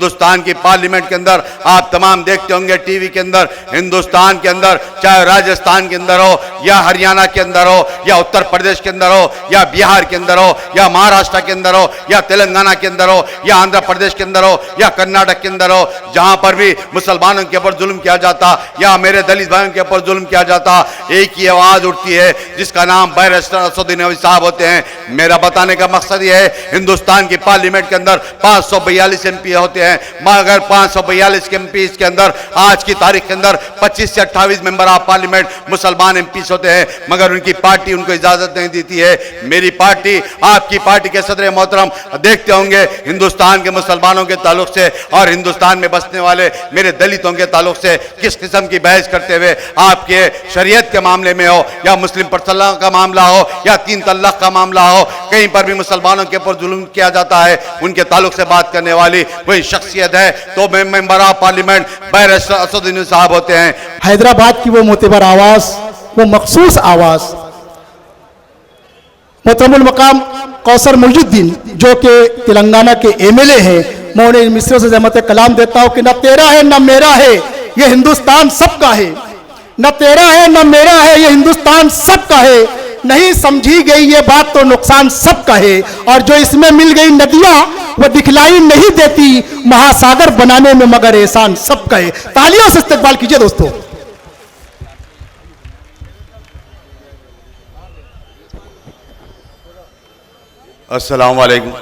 हिंदुस्तान की पार्लियामेंट के अंदर आप तमाम देखते होंगे टीवी के अंदर, हिंदुस्तान के अंदर चाहे राजस्थान के अंदर हो या हरियाणा के अंदर हो या उत्तर प्रदेश के अंदर हो या बिहार के अंदर हो या महाराष्ट्र के अंदर हो या तेलंगाना के अंदर हो या आंध्र प्रदेश के अंदर हो या कर्नाटक के अंदर हो, जहां पर भी मुसलमानों के ऊपर जुल्म किया जाता या मेरे दलित भाइयों के ऊपर जुल्म किया जाता, एक ही आवाज उठती है जिसका नाम बैरिस्टर असदुद्दीन ओवैसी साहब होते हैं। मेरा बताने का मकसद यह है, हिंदुस्तान की पार्लियामेंट के अंदर 542 एमपी होते हैं, मगर 542 एमपी के अंदर आज की तारीख के अंदर 25 से 28 मेंबर ऑफ पार्लियामेंट मुसलमान एमपी होते हैं, मगर उनकी पार्टी उनको इजाजत नहीं देती है। मेरी पार्टी, आपकी पार्टी के सदर मोहतरम देखते होंगे हिंदुस्तान के मुसलमानों के ताल्लुक से और हिंदुस्तान में बसने वाले मेरे दलितों के ताल्लुक से किस किस्म की बहस करते हुए आपके शरीयत के मामले में हो या मुस्लिम परसला का मामला हो या 3 तलाक का मामला हो, कहीं पर भी मुसलमानों के ऊपर जुल्म किया जाता है, उनके ताल्लुक से बात करने वाली कोई शख्सियत है तो member of parliament barrister Asaduddin साहब होते हैं। हैदराबाद की वो मोतेबर आवाज, वो मखसूस आवाज मोहतरमुल मकाम कौसर मुइजुद्दीन जो कि तेलंगाना के एमएलए हैं, मैं उन्हें मिस्रों से जहमत कलाम देता हूं कि न तेरा है न मेरा है, ये हिंदुस्तान सबका है। न तेरा है न मेरा है, ये हिंदुस्तान सबका है। नहीं समझी गई ये बात तो नुकसान सबका है, और जो इसमें मिल गई नदियां वो दिखलाई नहीं देती महासागर बनाने में, मगर एहसान सबका है। तालियों से इस्तकबाल कीजिए दोस्तों। अस्सलाम वालेकुम,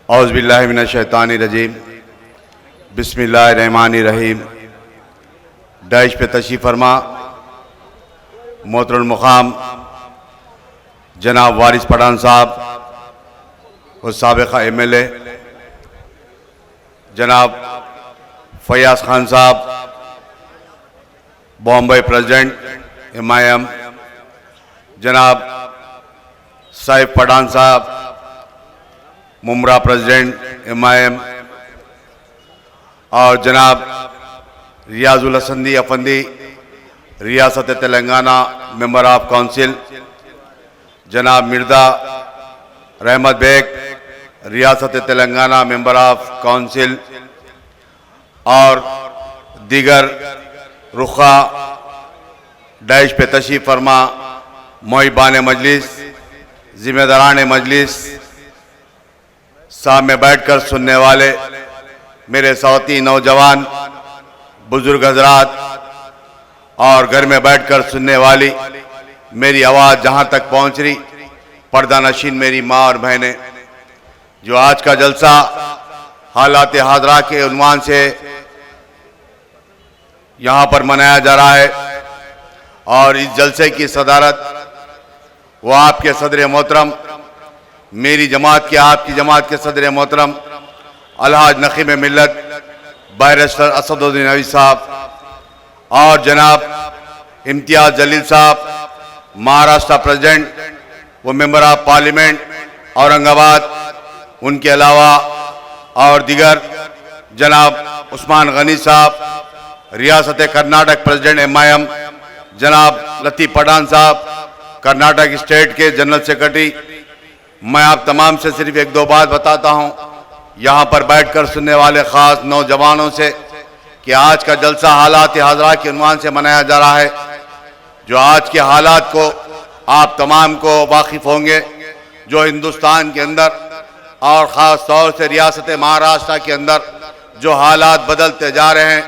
औज़ु बिल्लाहि मिनश शैतानिर रजीम, बिस्मिल्लाहिर रहमानिर रहीम। डैश पे तशरीफ़ फरमा मोहतरम मुक़ाम जनाब वारिस पठान साहब और साबिक़ा एमएलए जनाब फयाज़ खान साहब, बॉम्बे प्रेसिडेंट MIM जनाब साहिब पठान साहब, मुमरा प्रेसिडेंट MIM, और जनाब रियाजुल हसंदी अफंदी रियासत तेलंगाना मेंबर ऑफ काउंसिल, जनाब मिर्जा रहमत बेग रियासत तेलंगाना मेंबर ऑफ काउंसिल, और दीगर रुखा डैश पे तशरीफ़ फरमा मोहिबान मजलिस, जिम्मेदारान मजलिस, सामने बैठकर सुनने वाले मेरे साथी नौजवान बुजुर्ग हजरात और घर में बैठकर सुनने वाली मेरी आवाज़ जहां तक पहुंच रही, पर्दा नशीन मेरी माँ और बहनें, जो आज का जलसा हालात हाजरा के उन्वान से यहाँ पर मनाया जा रहा है, और इस जलसे की सदारत वो आपके सदर मोहतरम, मेरी जमात के, आपकी जमात के सदर मोहतरम अलहाज नकीम मिल्लत बैरिस्टर असदुद्दीन ओवैसी साहब और जनाब इम्तियाज़ जलील साहब, महाराष्ट्र प्रेसिडेंट, वो मेंबर ऑफ पार्लियामेंट औरंगाबाद, उनके अलावा और दिगर जनाब उस्मान गनी साहब, रियासत कर्नाटक प्रेसिडेंट MIM जनाब लतीफ़ पठान साहब, कर्नाटक स्टेट के जनरल सेक्रेटरी। मैं आप तमाम से सिर्फ एक दो बात बताता हूं, यहाँ पर बैठकर सुनने वाले ख़ास नौजवानों से, कि आज का जलसा हालात हाजरा के उन्वान से मनाया जा रहा है। जो आज के हालात को आप तमाम को वाकिफ़ होंगे, जो हिंदुस्तान के अंदर और ख़ास तौर से रियासत महाराष्ट्र के अंदर जो हालात बदलते जा रहे हैं,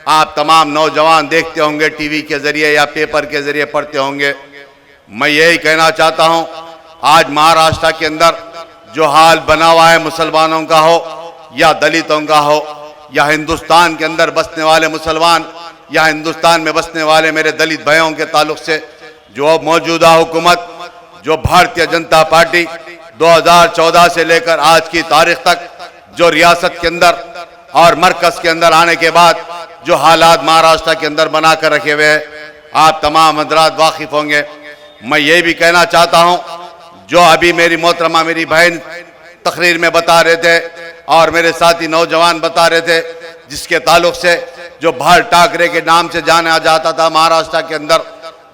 आप तमाम नौजवान देखते होंगे, टीवी के ज़रिए या पेपर के ज़रिए पढ़ते होंगे। मैं यही कहना चाहता हूं, आज महाराष्ट्र के अंदर जो हाल बना हुआ है, मुसलमानों का हो या दलितों का हो या हिंदुस्तान के अंदर बसने वाले मुसलमान या हिंदुस्तान में बसने वाले मेरे दलित भाइयों के ताल्लुक से, जो मौजूदा हुकूमत, जो भारतीय जनता पार्टी 2014 से लेकर आज की तारीख तक जो रियासत के अंदर और मरकज के अंदर आने के बाद जो हालात महाराष्ट्र के अंदर बना कर रखे हुए हैं, आप तमाम हजरात वाकिफ होंगे। मैं ये भी कहना चाहता हूं, जो अभी मेरी मोहतरमा मेरी बहन तकरीर में बता रहे थे और मेरे साथी नौजवान बता रहे थे, जिसके ताल्लुक से जो भाल ठाकरे के नाम से जाना जाता था महाराष्ट्र के अंदर,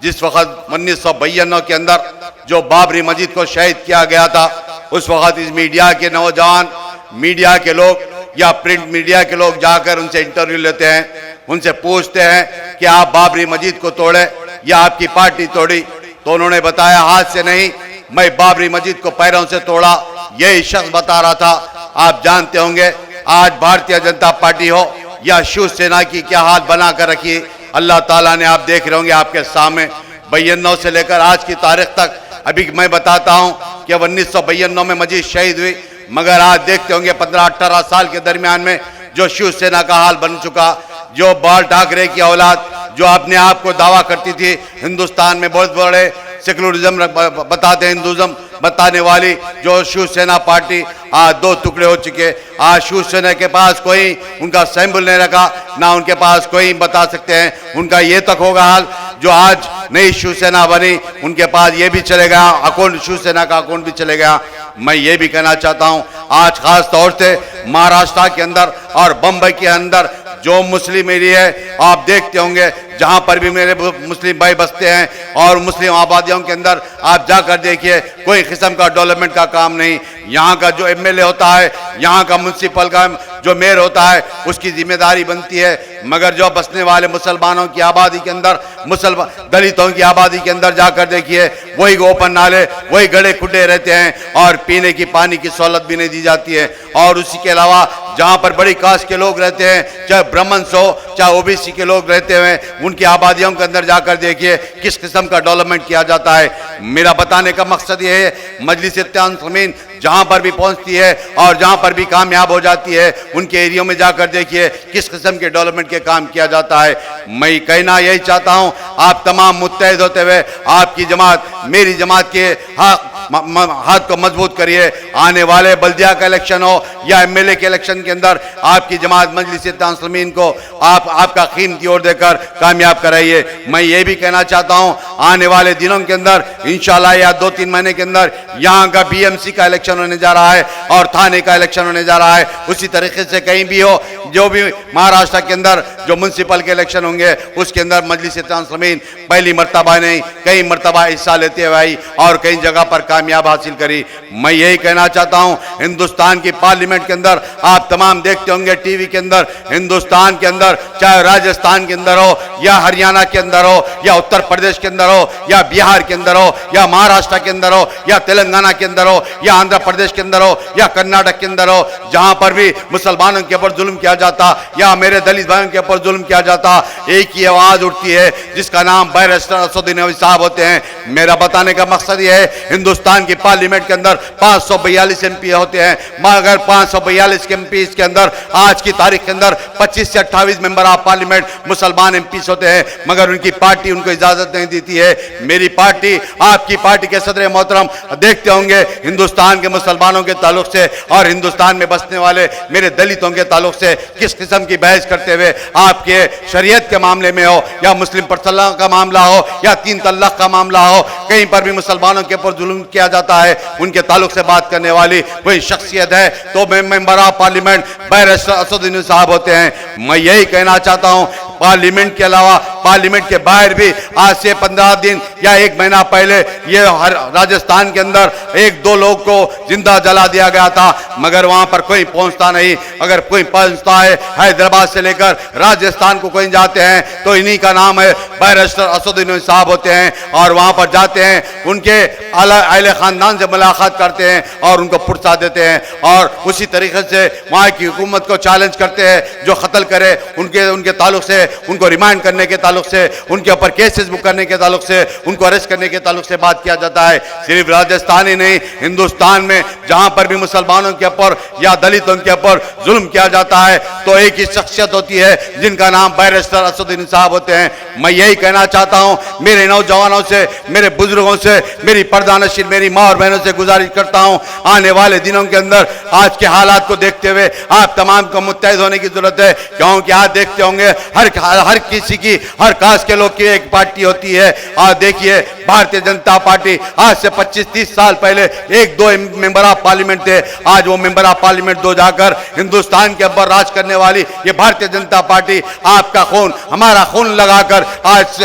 जिस वक्त 1992 के अंदर जो बाबरी मस्जिद को शहीद किया गया था, उस वक्त इस मीडिया के नौजवान, मीडिया के लोग या प्रिंट मीडिया के लोग जाकर उनसे इंटरव्यू लेते हैं, उनसे पूछते हैं कि आप बाबरी मस्जिद को तोड़े या आपकी पार्टी तोड़ी, तो उन्होंने बताया हाथ से नहीं, मैं बाबरी मस्जिद को पैरों से तोड़ा। यही शख्स बता रहा था। आप जानते होंगे आज भारतीय जनता पार्टी हो या शिवसेना की क्या हाल बना कर रखी अल्लाह ताला ने। आप देख रहे होंगे आपके सामने 92 से लेकर आज की तारीख तक। अभी मैं बताता हूं कि 1992 में मस्जिद शहीद हुई, मगर आज देखते होंगे 15-18 साल के दरमियान में जो शिवसेना का हाल बन चुका, जो बाल ठाकरे की औलाद जो अपने आप को दावा करती थी हिंदुस्तान में बहुत बड़े सेकुलरिज्म बताते हैं, हिंदुज्म बताने वाली जो शिवसेना पार्टी आज 2 टुकड़े हो चुके। आज शिवसेना के पास कोई उनका सिंबल नहीं रखा, ना उनके पास कोई बता सकते हैं उनका ये तक होगा हाल। जो आज नई शिवसेना बनी उनके पास ये भी चले गया अकाउंट, शिवसेना का अकाउंट भी चले गया। मैं ये भी कहना चाहता हूँ आज खास तौर से महाराष्ट्र के अंदर और बम्बई के अंदर जो मुस्लिम एरिया है, आप देखते होंगे जहां पर भी मेरे मुस्लिम भाई बसते हैं और मुस्लिम आबादियों के अंदर आप जाकर देखिए कोई किस्म का डेवलपमेंट का काम नहीं। यहाँ का जो एमएलए होता है, यहाँ का म्युनिसिपल का जो मेयर होता है, उसकी जिम्मेदारी बनती है, मगर जो बसने वाले मुसलमानों की आबादी के अंदर, मुसलमान दलितों की आबादी के अंदर जाकर देखिए वही ओपन नाले, वही गड्ढे खुड्डे रहते हैं और पीने की पानी की सहूलत भी नहीं दी जाती है। और उसी के अलावा जहाँ पर बड़ी कास्ट के लोग रहते हैं, चाहे ब्राह्मण्स हो चाहे ओबीसी के लोग रहते हुए, उनकी आबादियों के अंदर जाकर देखिए किस किस्म का डेवलपमेंट किया जाता है। मेरा बताने का मकसद ये है मजलिस-ए-इत्तेहाद-ए-मुस्लिमीन जहां पर भी पहुंचती है और जहां पर भी कामयाब हो जाती है, उनके एरियो में जाकर देखिए किस किस्म के डेवलपमेंट के काम किया जाता है। मैं कहना यही चाहता हूं आप तमाम मुत्तहिद होते हुए आपकी जमात, मेरी जमात के हाथ को मजबूत करिए। आने वाले बल्दिया का इलेक्शन हो या एमएलए के इलेक्शन के अंदर आपकी जमात मजलिस-ए-इत्तेहाद-ए-मुस्लिमीन को आपका कीमती वोट देकर कामयाब कराइए। मैं ये भी कहना चाहता हूं आने वाले दिनों के अंदर इंशाल्लाह या 2-3 महीने के अंदर यहाँ का बीएमसी का इलेक्शन होने जा रहा है और थाने का इलेक्शन होने जा रहा है। उसी तरीके से कहीं भी हो, जो भी महाराष्ट्र के अंदर जो म्युनिसिपल के इलेक्शन होंगे उसके अंदर मजलिस-ए-इत्तेहाद-ए-मुस्लिमीन पहली मर्तबा नहीं कई मर्तबा हिस्सा लेते हुए आई और कई जगह पर कामयाब हासिल करी। मैं यही कहना चाहता हूं हिंदुस्तान की पार्लियामेंट के अंदर आप तमाम देखते होंगे टीवी के अंदर, हिंदुस्तान के अंदर चाहे राजस्थान के अंदर हो या हरियाणा के अंदर हो या उत्तर प्रदेश के अंदर हो या बिहार के अंदर हो या महाराष्ट्र के अंदर हो या तेलंगाना के अंदर हो या आंध्र प्रदेश के अंदर हो या कर्नाटक के अंदर हो, जहां पर भी मुसलमानों के ऊपर जुल्म किया जाता या मेरे दलित भाइयों के ऊपर जुल्म किया जाता, एक ही आवाज उठती है जिसका नाम बैरिस्टर असदुद्दीन ओवैसी साहब होते हैं। मेरा बताने का मकसद यह है हिंदुस्तान की पार्लियामेंट के अंदर 542 एमपी होते हैं, मगर 542 के एमपी के अंदर आज की तारीख के अंदर 25 से 28 मेंबर ऑफ पार्लियामेंट मुसलमान एमपी होते हैं, मगर उनकी पार्टी उनको इजाजत नहीं देती है। मेरी पार्टी आपकी पार्टी के सदर मोहतरम देखते होंगे हिंदुस्तान के मुसलमानों के ताल्लुक से और हिंदुस्तान में बसने वाले मेरे दलितों के ताल्लुक से किस किस्म की बहस करते हुए आपके शरीयत के मामले में हो या मुस्लिम पर्सनल का मामला हो या 3 तलाक का मामला हो, कहीं पर भी मुसलमानों के ऊपर जुल्म किया जाता है, उनके ताल्लुक से बात करने वाली कोई शख्सियत है तो member of parliament barrister Asaduddin साहब होते हैं। मैं यही कहना चाहता हूं पार्लियामेंट के अलावा पार्लियामेंट के बाहर भी आज से 15 दिन या 1 महीना पहले ये राजस्थान के अंदर 1-2 लोग को जिंदा जला दिया गया था, मगर वहां पर कोई पहुंचता नहीं। अगर कोई पहुंचता है हैदराबाद से लेकर राजस्थान को कोई जाते हैं तो इन्हीं का नाम है बैरिस्टर असदुद्दीन साहब होते हैं और वहां पर जाते हैं, उनके अहले खानदान से मुलाकात करते हैं और उनको पुरसा देते हैं और उसी तरीके से वहां की हुकूमत को चैलेंज करते हैं जो कत्ल करे उनके ताल्लुक से, उनको रिमांड करने के ताल्लुक से, उनके ऊपर केसेस बुक करने के ताल्लुक से, उनको अरेस्ट करने के ताल्लुक से बात किया जाता है। सिर्फ राजस्थान ही नहीं हिंदुस्तान में जहां पर भी मुसलमानों के ऊपर या दलितों के ऊपर जुल्म किया जाता है तो एक ही शख्सियत होती है जिनका नाम बैरिस्टर असदुद्दीन साहब होते हैं। मैं यही कहना चाहता हूं मेरे नौजवानों से, मेरे बुजुर्गों से, मेरी पर्दानशीन मेरी माँ और बहनों से गुजारिश करता हूं आने वाले दिनों के अंदर आज के हालात को देखते हुए आप तमाम को मुत्तहिद होने की जरूरत है, क्योंकि आज देखते होंगे हर किसी की हर कास्ट के लोग की एक पार्टी होती है। और देखिए भारतीय जनता पार्टी आज से 25-30 साल पहले 1-2 मेंबर ऑफ पार्लियामेंट थे, आज वो मेंबर ऑफ पार्लियामेंट 2 जाकर हिंदुस्तान के ऊपर राज करने वाली ये भारतीय जनता पार्टी आपका खून हमारा खून लगाकर आज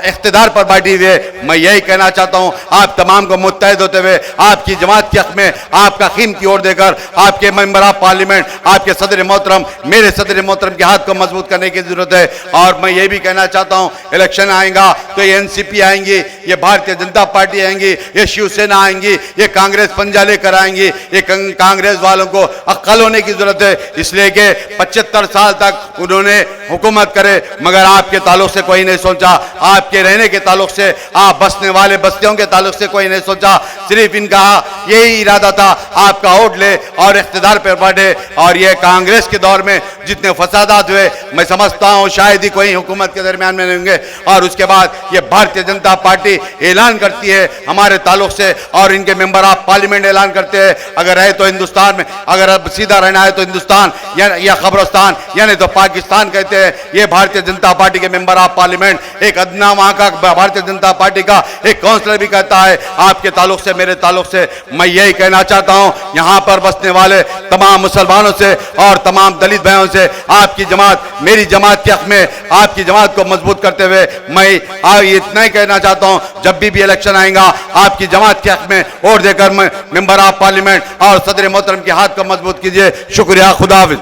इख्तिदार पर बैठी हुई है। मैं यही कहना चाहता हूं आप तमाम को मुत्तहिद होते हुए आपकी जमात के हक में आपका कीमती वोट देकर आपके मेंबर ऑफ पार्लियामेंट आपके सदर मोहतरम मेरे सदर मोहतरम के हाथ को मजबूत करने की जरूरत है। और मैं ये भी कहना चाहता हूं इलेक्शन आएगा तो ये एनसीपी आएंगी, ये भारतीय जनता पार्टी आएंगी, ये शिवसेना आएंगी, ये कांग्रेस पंजा लेकर आएंगी। ये कांग्रेस वालों को अक्ल होने की जरूरत है, इसलिए कि 75 साल तक उन्होंने हुकूमत करे मगर आपके ताल्लुक से कोई नहीं सोचा, आपके रहने के ताल्लुक से आप बसने वाले बस्तियों के ताल्लुक से कोई नहीं सोचा। सिर्फ इनका यही इरादा था आपका वोट ले और इख्तिदार पर बैठे। और ये कांग्रेस के दौर में जितने फसादात हुए मैं समझता हूं शायद ही कोई हुकूमत के दरमियान में होंगे। और उसके बाद ये भारतीय जनता पार्टी ऐलान करती है हमारे ताल्लुक से और इनके मेंबर ऑफ पार्लियामेंट ऐलान करते हैं अगर है तो हिंदुस्तान में, अगर अब सीधा रहना है तो हिंदुस्तान या खबरस्तान यानी तो पाकिस्तान कहते हैं। ये भारतीय जनता पार्टी के मेंबर ऑफ पार्लियामेंट एक अदना वहां का भारतीय जनता पार्टी का एक काउंसलर भी कहता है आपके ताल्लुक से मेरे ताल्लुक से। मैं यही कहना चाहता हूं यहां पर बसने वाले तमाम मुसलमानों से और तमाम दलित भाइयों से आपकी जमात मेरी जमात के हक में आपकी जमात को मजबूत करते हुए मैं इतना ही कहना चाहता हूं जब भी इलेक्शन आएगा आपकी जमात के हक में वोट देकर मैं मेंबर ऑफ पार्लियामेंट और सदर मोहतरम के हाथ को मजबूत कीजिए। शुक्रिया, खुदा हाफिज।